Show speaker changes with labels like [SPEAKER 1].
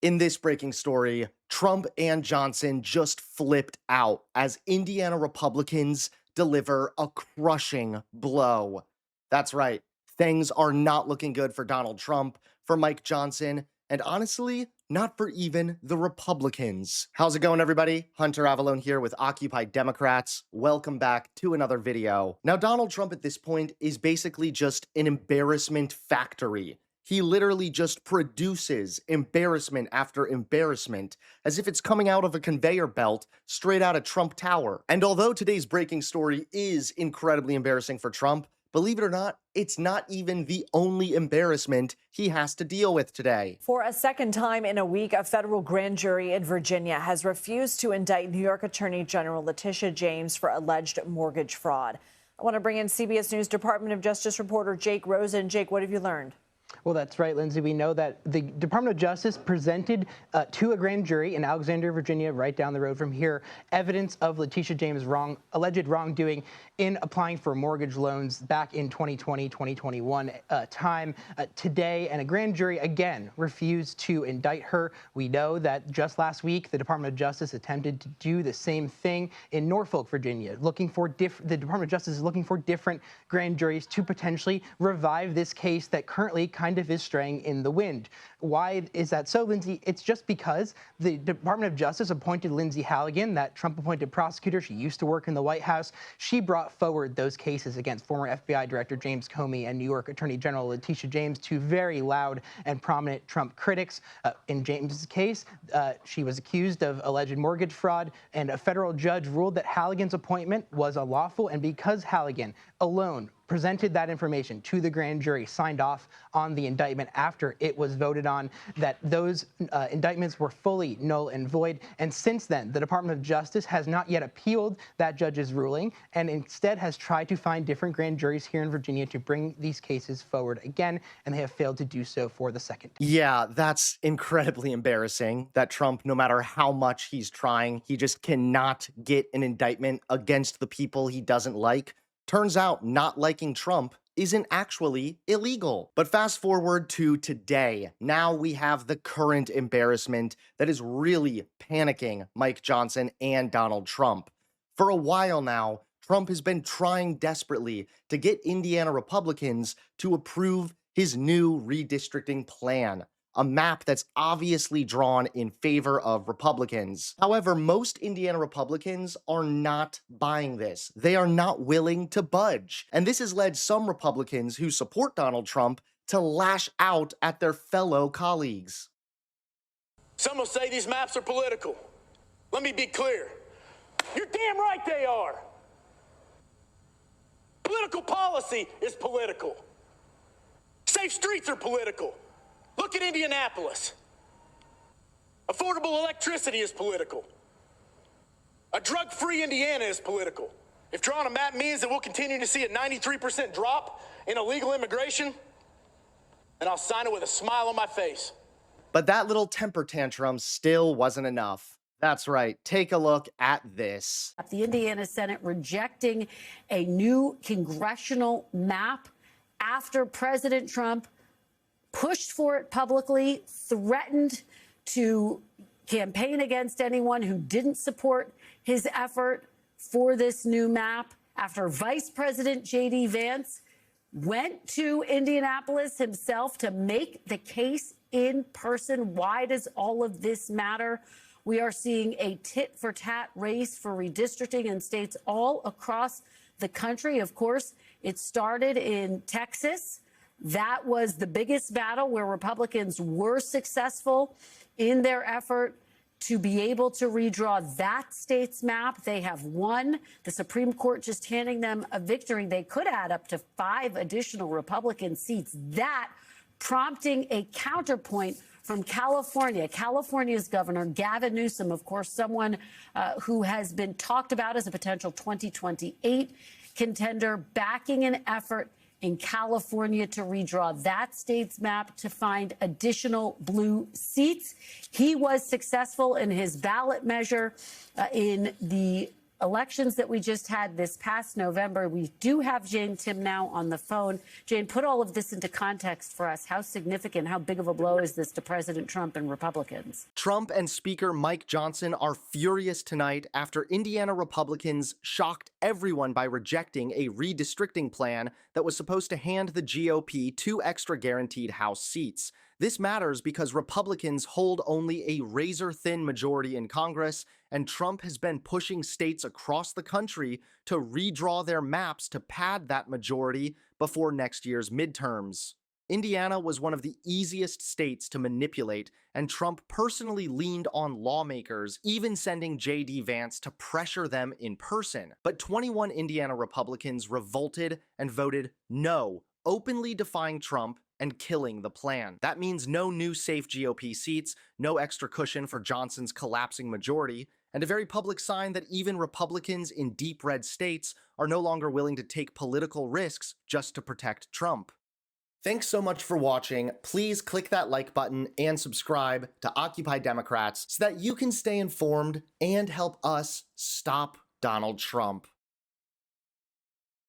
[SPEAKER 1] In this breaking story, Trump and Johnson just flipped out as Indiana Republicans deliver a crushing blow. That's right, things are not looking good for Donald Trump, for Mike Johnson, and honestly, not for even the Republicans. How's it going, everybody? Hunter Avallone here with Occupy Democrats. Welcome back to another video. Now, Donald Trump at this point is basically just an embarrassment factory. He literally just produces embarrassment after embarrassment as if it's coming out of a conveyor belt straight out of Trump Tower. And although today's breaking story is incredibly embarrassing for Trump, believe it or not, it's not even the only embarrassment he has to deal with today.
[SPEAKER 2] For a second time in a week, a federal grand jury in Virginia has refused to indict New York Attorney General Letitia James for alleged mortgage fraud. I want to bring in CBS News Department of Justice reporter Jake Rosen. Jake, what have you learned?
[SPEAKER 3] Well, that's right, Lindsay. We know that the Department of Justice presented to a grand jury in Alexandria, Virginia, right down the road from here, evidence of Letitia James' alleged wrongdoing in applying for mortgage loans back in 2020-2021 time today. And a grand jury, again, refused to indict her. We know that just last week, the Department of Justice attempted to do the same thing in Norfolk, Virginia, the Department of Justice is looking for different grand juries to potentially revive this case that currently kind of is straying in the wind. Why is that so, Lindsay? It's just because the Department of Justice appointed Lindsay Halligan, that Trump-appointed prosecutor. She used to work in the White House. She brought forward those cases against former FBI Director James Comey and New York Attorney General Letitia James, two very loud and prominent Trump critics. In James' case, she was accused of alleged mortgage fraud, and a federal judge ruled that Halligan's appointment was unlawful. And because Halligan alone presented that information to the grand jury, signed off on the indictment after it was voted on, that those indictments were fully null and void. And since then, the Department of Justice has not yet appealed that judge's ruling and instead has tried to find different grand juries here in Virginia to bring these cases forward again, and they have failed to do so for the second time.
[SPEAKER 1] Yeah, that's incredibly embarrassing that Trump, no matter how much he's trying, he just cannot get an indictment against the people he doesn't like. Turns out not liking Trump isn't actually illegal. But fast forward to today. Now we have the current embarrassment that is really panicking Mike Johnson and Donald Trump. For a while now, Trump has been trying desperately to get Indiana Republicans to approve his new redistricting plan, a map that's obviously drawn in favor of Republicans. However, most Indiana Republicans are not buying this. They are not willing to budge. And this has led some Republicans who support Donald Trump to lash out at their fellow colleagues.
[SPEAKER 4] Some will say these maps are political. Let me be clear. You're damn right they are. Political policy is political. Safe streets are political. Look at Indianapolis. Affordable electricity is political. A drug-free Indiana is political. If drawing a map means that we'll continue to see a 93% drop in illegal immigration, then I'll sign it with a smile on my face.
[SPEAKER 1] But that little temper tantrum still wasn't enough. That's right. Take a look at this.
[SPEAKER 5] The Indiana Senate rejecting a new congressional map after President Trump pushed for it publicly, threatened to campaign against anyone who didn't support his effort for this new map, after Vice President J.D. Vance went to Indianapolis himself to make the case in person. Why does all of this matter? We are seeing a tit-for-tat race for redistricting in states all across the country. Of course, it started in Texas. That was the biggest battle where Republicans were successful in their effort to be able to redraw that state's map. They have won. The Supreme Court just handing them a victory. They could add up to 5 additional Republican seats. That prompting a counterpoint from California. California's Governor Gavin Newsom, of course, someone who has been talked about as a potential 2028 contender, backing an effort in California to redraw that state's map to find additional blue seats. He was successful in his ballot measure in the elections that we just had this past November. We do have Jane Tim now on the phone. Jane, put all of this into context for us. How significant, how big of a blow is this to President Trump and Republicans?
[SPEAKER 1] Trump and Speaker Mike Johnson are furious tonight after Indiana Republicans shocked everyone by rejecting a redistricting plan that was supposed to hand the GOP 2 extra guaranteed House seats. This matters because Republicans hold only a razor-thin majority in Congress, and Trump has been pushing states across the country to redraw their maps to pad that majority before next year's midterms. Indiana was one of the easiest states to manipulate, and Trump personally leaned on lawmakers, even sending J.D. Vance to pressure them in person. But 21 Indiana Republicans revolted and voted no, openly defying Trump and killing the plan. That means no new safe GOP seats, no extra cushion for Johnson's collapsing majority, and a very public sign that even Republicans in deep red states are no longer willing to take political risks just to protect Trump. Thanks so much for watching. Please click that like button and subscribe to Occupy Democrats so that you can stay informed and help us stop Donald Trump.